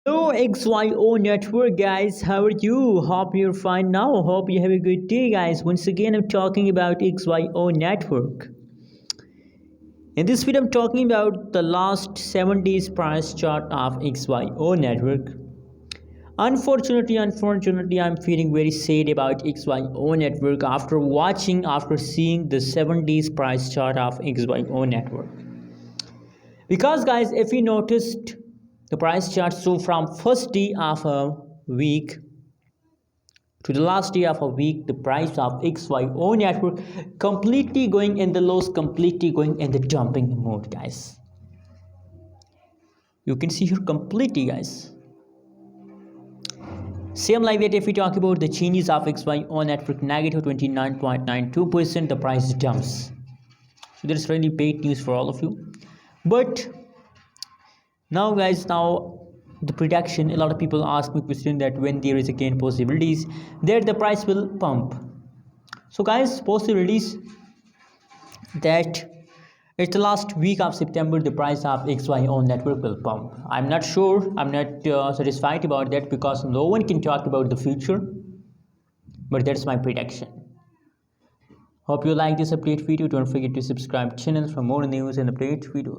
Hello XYO network guys, how are you? Hope you're fine now. Hope you have a good day guys. Once again I'm talking about XYO network. In this video I'm talking about the last 7 days price chart of XYO network. Unfortunately I'm feeling very sad about XYO network after seeing the 7 days price chart of XYO network. Because guys, if you noticed the price chart, so from first day of a week to the last day of a week, the price of XYO network completely going in the lows, completely going in the dumping mode guys. You can see here completely guys. Same like that, if we talk about the changes of XYO network, negative 29.92%, the price dumps. So that's really bad news for all of you. But now guys, the prediction, a lot of people ask me question that when there is again possibilities that the price will pump. So guys, possibilities that it's the last week of September the price of XYO network will pump. I'm not sure, I'm not satisfied about that because no one can talk about the future, but that's my prediction. Hope you like this update video. Don't forget to subscribe channel for more news and update videos.